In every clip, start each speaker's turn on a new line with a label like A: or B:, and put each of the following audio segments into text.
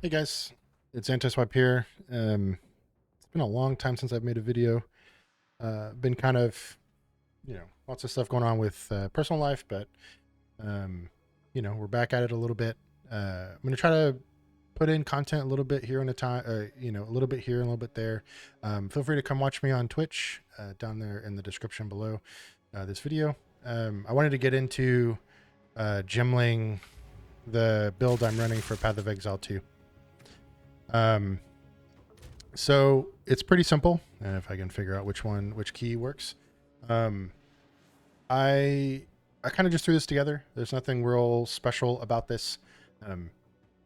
A: Hey guys, it's Antiswipe here. It's been a long time since I've made a video. Been kind of, lots of stuff going on with personal life, but um, we're back at it a little bit. I'm gonna try to put in content a little bit here in a time, a little bit here and a little bit there. Feel free to come watch me on Twitch down there in the description below this video. I wanted to get into Gemling, the build I'm running for Path of Exile 2. So it's pretty simple, and if I can figure out which key works. I kind of just threw this together. There's nothing real special about this,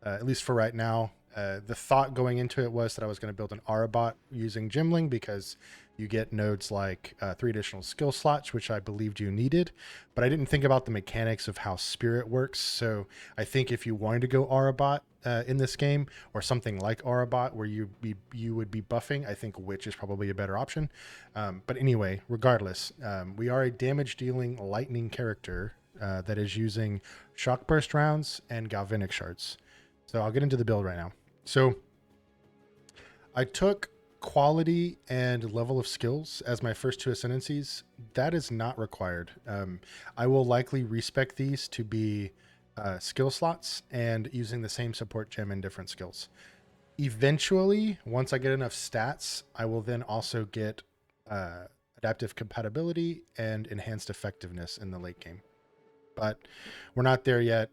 A: at least for right now. The thought going into it was that I was going to build an Arabot using Gemling because you get nodes like 3 additional skill slots, which I believed you needed, but I didn't think about the mechanics of how Spirit works. So I think if you wanted to go Arabot in this game, or something like Arabot where you would be buffing, I think Witch is probably a better option. But anyway, regardless, we are a damage dealing lightning character that is using shock burst rounds and galvanic shards. So I'll get into the build right now. So I took quality and level of skills as my first 2 ascendancies. That is not required. I will likely respec these to be skill slots and using the same support gem in different skills. Eventually, once I get enough stats, I will then also get adaptive compatibility and enhanced effectiveness in the late game. But we're not there yet.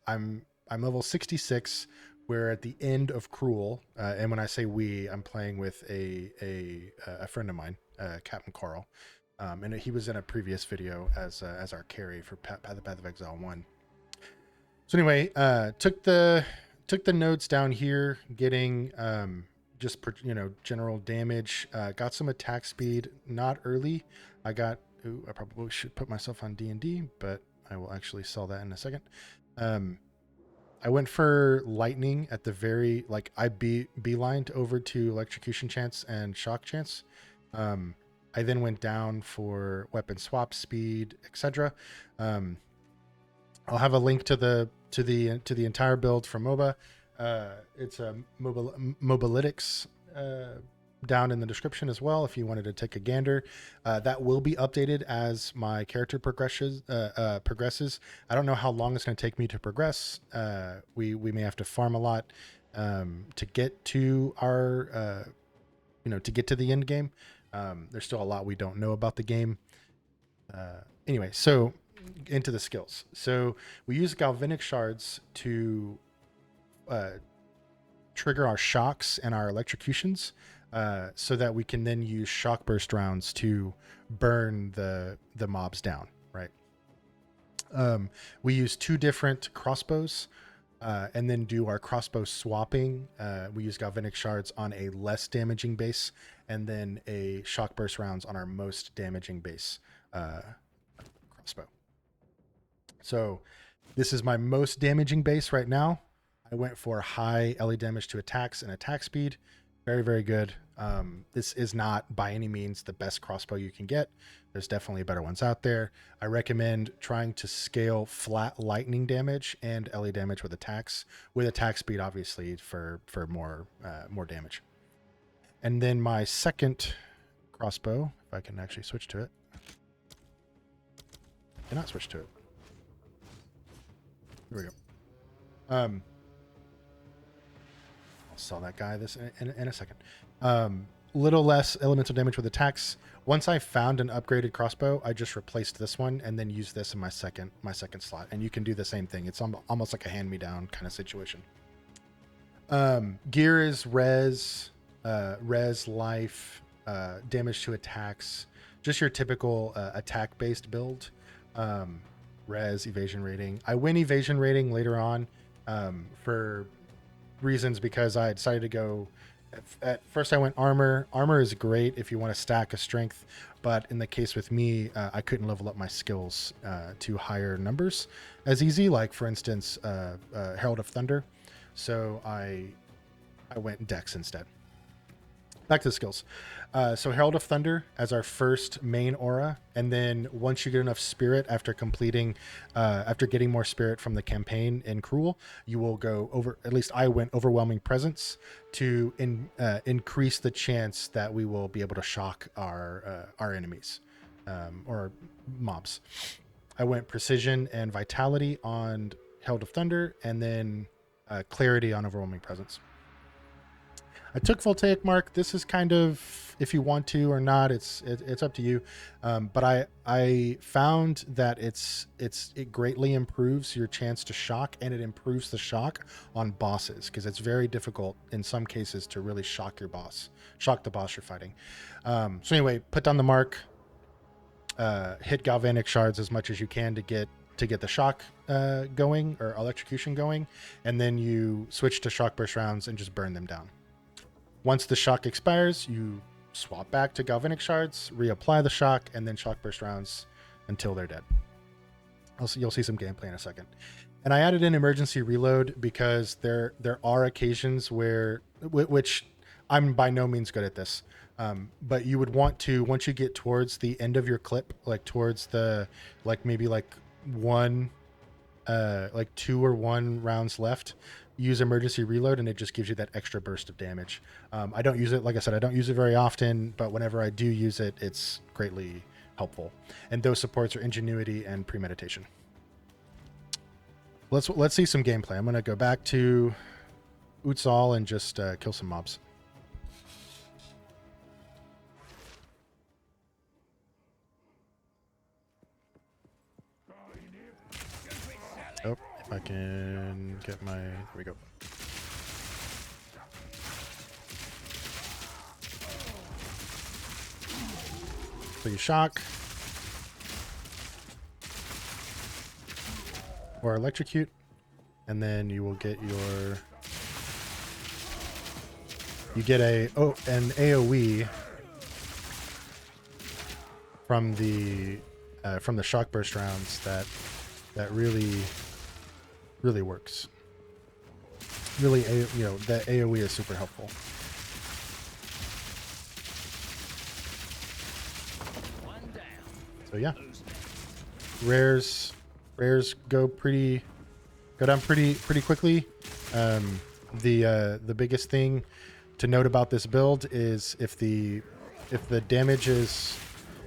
A: I'm level 66. We're at the end of Cruel, and when I say we, I'm playing with a friend of mine, Captain Carl, and he was in a previous video as our carry for Path of Exile 1. So anyway, took the nodes down here, getting just general damage. Got some attack speed, not early. I probably should put myself on D&D, but I will actually sell that in a second. I went for lightning at the very, I beelined over to electrocution chance and shock chance. I then went down for weapon swap speed, etc. I'll have a link to the entire build for MOBA. It's a Mobalytics down in the description as well if you wanted to take a gander. That will be updated as my character progresses. I don't know how long it's going to take me to progress. We may have to farm a lot to get to our to get to the end game. There's still a lot we don't know about the game. Anyway, so into the skills. So we use galvanic shards to trigger our shocks and our electrocutions, so that we can then use shock burst rounds to burn the mobs down, right? We use 2 different crossbows, and then do our crossbow swapping. We use galvanic shards on a less damaging base, and then a shock burst rounds on our most damaging base crossbow. So this is my most damaging base right now. I went for high LE damage to attacks and attack speed. Very, very good. This is not by any means the best crossbow you can get. There's definitely better ones out there. I recommend trying to scale flat lightning damage and LE damage with attacks, with attack speed, obviously, for more damage. And then my second crossbow, if I can actually switch to it. I cannot switch to it. Here we go. I'll sell that guy this in a second. Little less elemental damage with attacks. Once I found an upgraded crossbow, I just replaced this one and then used this in my second slot. And you can do the same thing. It's almost like a hand-me-down kind of situation. Gear is res, life, damage to attacks. Just your typical attack-based build. Res, evasion rating. I win evasion rating later on for reasons because I decided to go. At first I went armor. Armor is great if you want to stack a strength, but in the case with me, I couldn't level up my skills to higher numbers as easy, like for instance Herald of Thunder. So I went Dex instead. back to the skills. So Herald of Thunder as our first main aura, and then once you get enough spirit after completing, after getting more spirit from the campaign in Cruel, you will go over. At least I went Overwhelming Presence to increase the chance that we will be able to shock our enemies or mobs. I went Precision and Vitality on Herald of Thunder, and then Clarity on Overwhelming Presence. I took Voltaic Mark. This is kind of, if you want to or not, it's up to you. But I found that it greatly improves your chance to shock, and it improves the shock on bosses, because it's very difficult in some cases to really shock the boss you're fighting. So anyway, put down the mark, hit Galvanic shards as much as you can to get the shock going, or electrocution going, and then you switch to shock burst rounds and just burn them down. Once the shock expires, you swap back to Galvanic shards, reapply the shock, and then shock burst rounds until they're dead. You'll see some gameplay in a second. And I added in emergency reload because there are occasions where, which I'm by no means good at this, but you would want to, once you get towards the end of your clip, like towards the, like maybe like 2 or 1 rounds left, use emergency reload, and it just gives you that extra burst of damage. I don't use it, like I said, I don't use it very often, but whenever I do use it, it's greatly helpful. And those supports are ingenuity and premeditation. Let's see some gameplay. I'm going to go back to Utsal and just kill some mobs. Oh, if I can get my... Here we go. So you shock. Or electrocute. And then you will get your... You get an AoE from the shock burst rounds that really works. Really, that AoE is super helpful. So yeah, rares go down pretty quickly. The biggest thing to note about this build is if the damage is,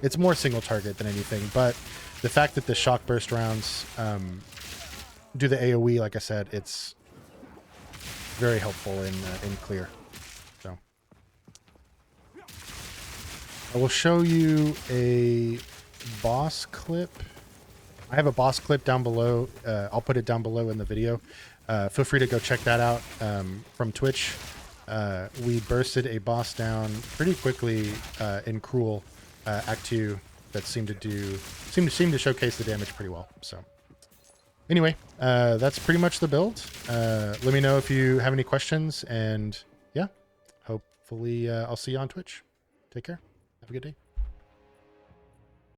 A: it's more single target than anything, but the fact that the shock burst rounds do the AoE, like I said, it's very helpful in clear. So I will show you a boss clip. I have a boss clip down below. I'll put it down below in the video. Feel free to go check that out from Twitch. We bursted a boss down pretty quickly in Cruel Act 2 that seemed to showcase the damage pretty well. So anyway, that's pretty much the build. Let me know if you have any questions, and yeah, hopefully I'll see you on Twitch. Take care. Have a good day.